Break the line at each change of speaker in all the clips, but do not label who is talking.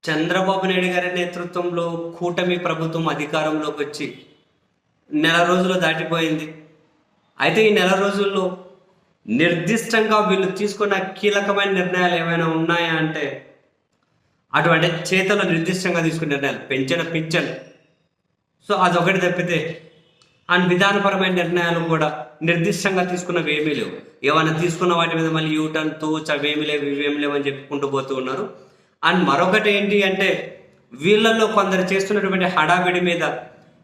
చంద్రబాబు నాయుడు గారి నేతృత్వంలో కూటమి ప్రభుత్వం అధికారంలోకి వచ్చి నెల రోజులు దాటిపోయింది. అయితే ఈ నెల రోజుల్లో నిర్దిష్టంగా వీళ్ళు తీసుకున్న కీలకమైన నిర్ణయాలు ఏమైనా ఉన్నాయా అంటే అటువంటి చేతలు నిర్దిష్టంగా తీసుకున్న నిర్ణయాలు పెంచిన పింఛన్, సో అదొకటి తప్పితే అండ్ విధానపరమైన నిర్ణయాలు కూడా నిర్దిష్టంగా తీసుకున్నవి ఏమీ లేవు. ఏమైనా తీసుకున్న వాటి మీద మళ్ళీ యూటర్న్ తూచ్ అవేమీ లేవు ఇవేమీ లేవు అని చెప్పుకుంటూ పోతూ ఉన్నారు. అండ్ మరొకటి ఏంటి అంటే వీళ్ళల్లో కొందరు చేస్తున్నటువంటి హడావిడి మీద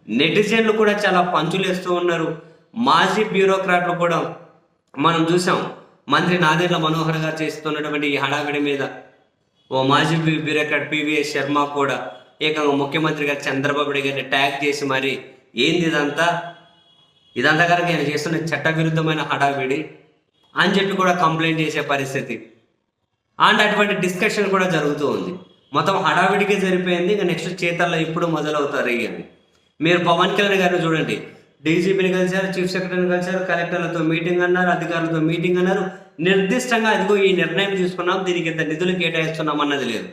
నెటిజన్లు కూడా చాలా పంచులేస్తూ ఉన్నారు. మాజీ బ్యూరోక్రాట్లు కూడా మనం చూసాం. మంత్రి నాదెండ్ల మనోహర్ గారు చేస్తున్నటువంటి ఈ హడావిడి మీద ఓ మాజీ బ్యూరోక్రాట్ పివిఎస్ శర్మ కూడా ఏకంగా ముఖ్యమంత్రి గారు చంద్రబాబు నాయుడు గారిని ట్యాగ్ చేసి మరి ఏంది ఇదంతా కనుక ఆయన చేస్తున్న చట్టవిరుద్ధమైన హడావిడి అని చెప్పి కూడా కంప్లైంట్ చేసే పరిస్థితి అండ్ అటువంటి డిస్కషన్ కూడా జరుగుతూ ఉంది. మొత్తం హడావిడికే సరిపోయింది. ఇంకా నెక్స్ట్ చేతల్లో ఇప్పుడు మొదలవుతారు అని. మీరు పవన్ కళ్యాణ్ గారిని చూడండి, డీజీపీని కలిశారు, చీఫ్ సెక్రటరీని కలిశారు, కలెక్టర్లతో మీటింగ్ అన్నారు, అధికారులతో మీటింగ్ అన్నారు. నిర్దిష్టంగా అదిగో ఈ నిర్ణయం తీసుకున్నాం, దీనికి ఇంత నిధులు కేటాయిస్తున్నాం అన్నది లేదు.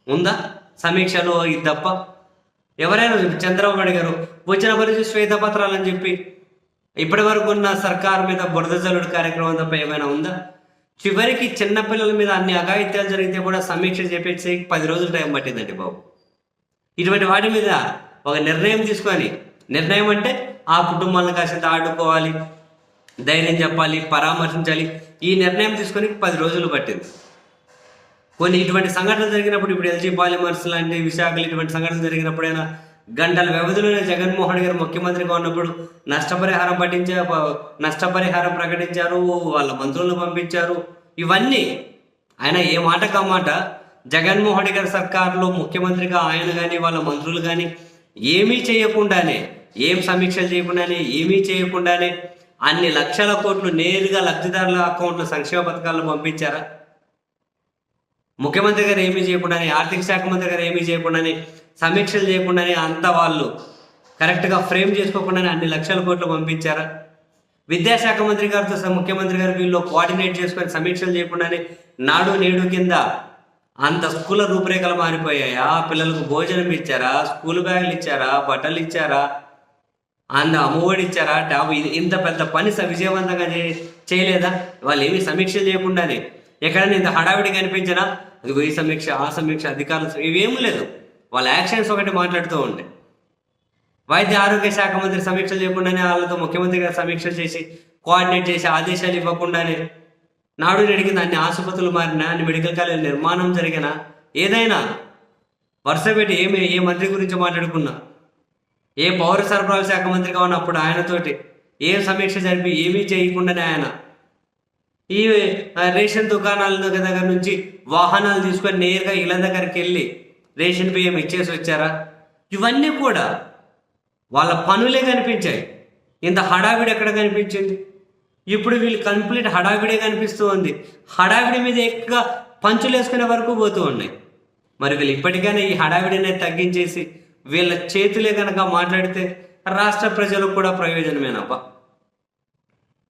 ఉందా సమీక్షలో? ఇది తప్ప ఎవరైనా చంద్రబాబు నాయుడు గారు వచ్చిన పరిస్థితి శ్వేతపత్రాలని చెప్పి ఇప్పటి వరకు ఉన్న సర్కారు మీద బురద జల్లుడు కార్యక్రమం తప్ప ఏమైనా ఉందా? చివరికి చిన్నపిల్లల మీద అన్ని అఘాయిత్యాలు జరిగితే కూడా సమీక్ష చేపేసి 10 రోజులు టైం పట్టిందండి బాబు. ఇటువంటి వాటి మీద ఒక నిర్ణయం తీసుకొని, నిర్ణయం అంటే ఆ కుటుంబాలను కాసేంత ఆడుకోవాలి, ధైర్యం చెప్పాలి, పరామర్శించాలి, ఈ నిర్ణయం తీసుకొని 10 రోజులు పట్టింది. కొన్ని ఇటువంటి సంఘటనలు జరిగినప్పుడు, ఇప్పుడు ఎల్జీ పాలిమర్స్ లాంటి విశాఖలు ఇటువంటి సంఘటనలు జరిగినప్పుడైనా గంటల వ్యవధిలోనే జగన్మోహన్ గారు ముఖ్యమంత్రిగా ఉన్నప్పుడు నష్టపరిహారం ప్రకటించారు, వాళ్ళ మంత్రులను పంపించారు. ఇవన్నీ ఆయన ఏ మాట కామాట జగన్మోహన్ గారి సర్కారులో ముఖ్యమంత్రిగా ఆయన కానీ వాళ్ళ మంత్రులు కానీ ఏమీ చేయకుండానే, ఏం సమీక్షలు చేయకుండానే, ఏమీ చేయకుండానే అన్ని లక్షల కోట్లు నేరుగా లబ్ధిదారుల అకౌంట్లో సంక్షేమ పథకాలను పంపించారా? ముఖ్యమంత్రి గారు ఏమీ చేయకుండానే, ఆర్థిక శాఖ మంత్రి గారు ఏమీ చేయకుండానే, సమీక్షలు చేయకుండానే అంతా వాళ్ళు కరెక్ట్గా ఫ్రేమ్ చేసుకోకుండానే అన్ని లక్షల కోట్లు పంపించారా? విద్యాశాఖ మంత్రి గారితో ముఖ్యమంత్రి గారు వీళ్ళు కోఆర్డినేట్ చేసుకొని సమీక్షలు చేయకుండానే నాడు నేడు కింద అంత స్కూళ్ళ రూపురేఖలు మారిపోయాయా? పిల్లలకు భోజనం ఇచ్చారా? స్కూల్ బ్యాగులు ఇచ్చారా? బట్టలు ఇచ్చారా? అమ్మఒడి ఇచ్చారా? ఇంత పెద్ద పని విజయవంతంగా చేయలేదా? వాళ్ళు ఏమీ సమీక్షలు చేయకుండానే ఎక్కడైనా ఇంత హడావిడి కనిపించినా ఇదిగో ఈ సమీక్ష, ఆ సమీక్ష, అధికారులు ఇవేమీ లేదు. వాళ్ళ యాక్షన్స్ ఒకటి మాట్లాడుతూ ఉండే. వైద్య ఆరోగ్య శాఖ మంత్రి సమీక్షలు చేయకుండానే వాళ్ళతో ముఖ్యమంత్రి గారు సమీక్షలు చేసి కోఆర్డినేట్ చేసి ఆదేశాలు ఇవ్వకుండానే నాడు నేడికింది అన్ని ఆసుపత్రులు మారినా, అన్ని మెడికల్ కాలేజ్ నిర్మాణం జరిగినా, ఏదైనా వరుస పెట్టి ఏ మంత్రి గురించి మాట్లాడుకున్నా, ఏ పౌర సరఫరాల శాఖ మంత్రిగా ఉన్నప్పుడు ఆయనతోటి ఏం సమీక్ష జరిపి ఏమీ చేయకుండానే ఆయన ఈ రేషన్ దుకాణాల దగ్గర నుంచి వాహనాలు తీసుకొని నేరుగా ఇళ్ళ దగ్గరికి వెళ్ళి రేషన్ బియ్యం ఇచ్చేసి వచ్చారా? ఇవన్నీ కూడా వాళ్ళ పనులే కనిపించాయి. ఇంత హడావిడి ఎక్కడ కనిపించింది? ఇప్పుడు వీళ్ళు కంప్లీట్ హడావిడే కనిపిస్తూ ఉంది. హడావిడి మీద ఎక్కువ పంచులు వేసుకునే వరకు పోతూ ఉన్నాయి. మరి వీళ్ళు ఇప్పటికైనా ఈ హడావిడిని తగ్గించేసి వీళ్ళ చేతులే కనుక మాట్లాడితే రాష్ట్ర ప్రజలకు కూడా ప్రయోజనమేనబ్బా.